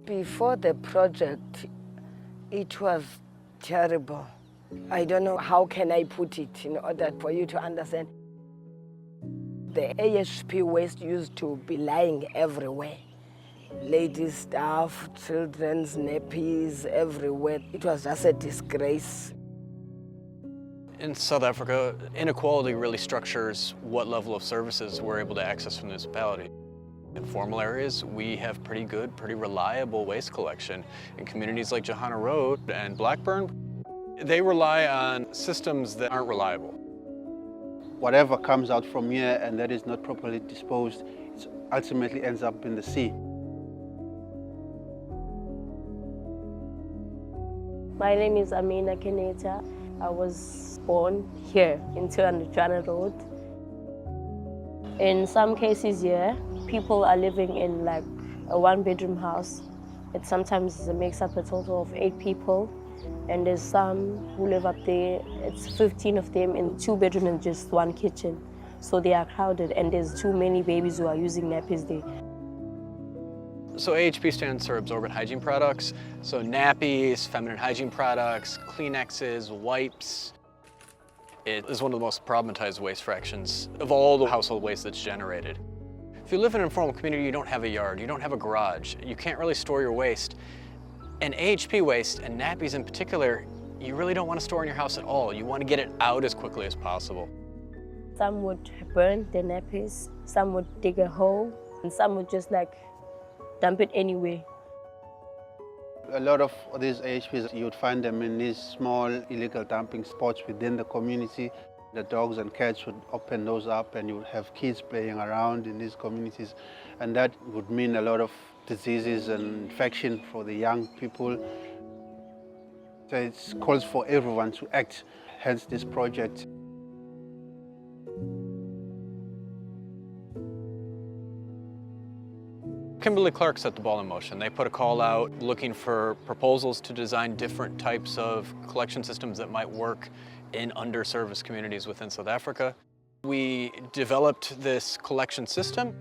Before the project, it was terrible. I don't know how can I put it in order for you to understand. The AHP waste used to be lying everywhere. Ladies' stuff, children's nappies, everywhere. It was just a disgrace. In South Africa, inequality really structures what level of services we're able to access from the municipality. In formal areas, we have pretty good, pretty reliable waste collection. In communities like Johanna Road and Blackburn, they rely on systems that aren't reliable. Whatever comes out from here and that is not properly disposed, it ultimately ends up in the sea. My name is Amina Keneta. I was born here in Johanna Road. In some cases here, people are living in like a one-bedroom house. It sometimes makes up a total of 8 people. And there's some who live up there, it's 15 of them in 2 bedrooms and just 1 kitchen. So they are crowded and there's too many babies who are using nappies there. So AHP stands for Absorbent Hygiene Products. So nappies, feminine hygiene products, Kleenexes, wipes. It is one of the most problematized waste fractions of all the household waste that's generated. If you live in an informal community, you don't have a yard, you don't have a garage, you can't really store your waste. And AHP waste, and nappies in particular, you really don't want to store in your house at all. You want to get it out as quickly as possible. Some would burn their nappies, some would dig a hole, and some would just like dump it anywhere. A lot of these AHPs, you would find them in these small illegal dumping spots within the community. The dogs and cats would open those up and you would have kids playing around in these communities. And that would mean a lot of diseases and infection for the young people. So it calls for everyone to act, hence this project. Kimberly Clark set the ball in motion. They put a call out looking for proposals to design different types of collection systems that might work in underserviced communities within South Africa. We developed this collection system.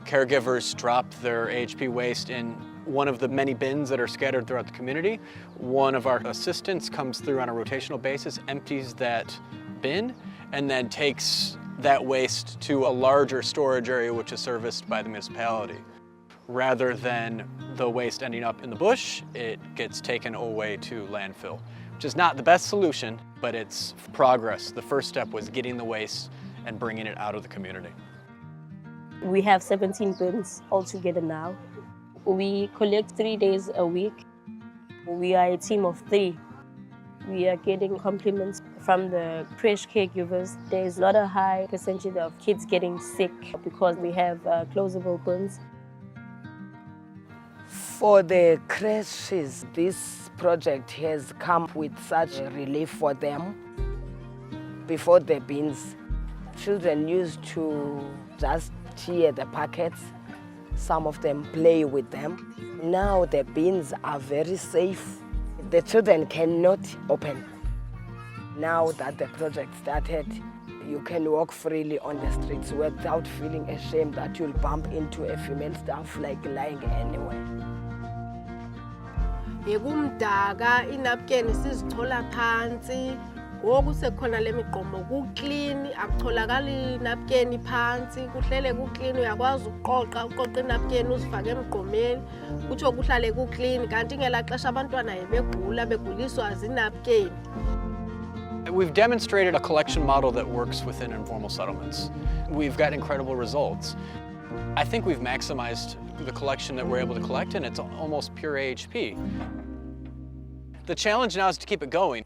Caregivers drop their AHP waste in one of the many bins that are scattered throughout the community. One of our assistants comes through on a rotational basis, empties that bin, and then takes that waste to a larger storage area which is serviced by the municipality. Rather than the waste ending up in the bush, it gets taken away to landfill, which is not the best solution, but it's progress. The first step was getting the waste and bringing it out of the community. We have 17 bins altogether now. We collect 3 days a week. We are a team of 3. We are getting compliments from the crash caregivers. There is not a high percentage of kids getting sick because we have closable bins. For the crashes, this project has come with such a relief for them. Before the bins, children used to just tear the packets. Some of them play with them. Now the bins are very safe. The children cannot open. Now that the project started, you can walk freely on the streets without feeling ashamed that you'll bump into a female staff like lying anywhere. Bekumdaka inapkeni sizithola phansi ngoku sekhona lemigqomo ku clean akutholakali inapkeni phansi kuhlele ku clean uyakwazi uqoqa inapkeni uzifake emgqomeni kutsho kuhlale ku clean kanti ngela xesha abantwana beguliswa zinapkeni. We've demonstrated a collection model that works within informal settlements. We've got incredible results. I think we've maximized the collection that we're able to collect, and it's almost pure AHP. The challenge now is to keep it going.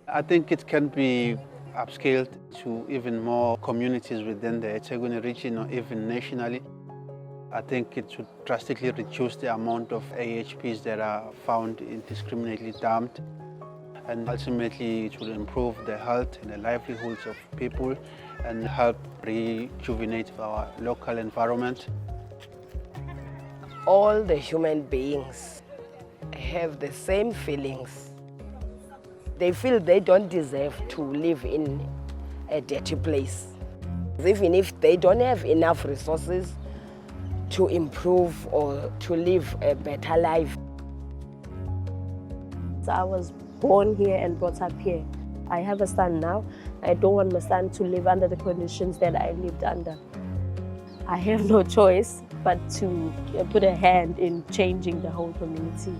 I think it can be upscaled to even more communities within the eThekwini region or even nationally. I think it should drastically reduce the amount of AHPs that are found indiscriminately dumped. And ultimately, it will improve the health and the livelihoods of people and help rejuvenate our local environment. All the human beings have the same feelings. They feel they don't deserve to live in a dirty place. Even if they don't have enough resources to improve or to live a better life. So I was born here and brought up here. I have a son now. I don't want my son to live under the conditions that I lived under. I have no choice but to put a hand in changing the whole community.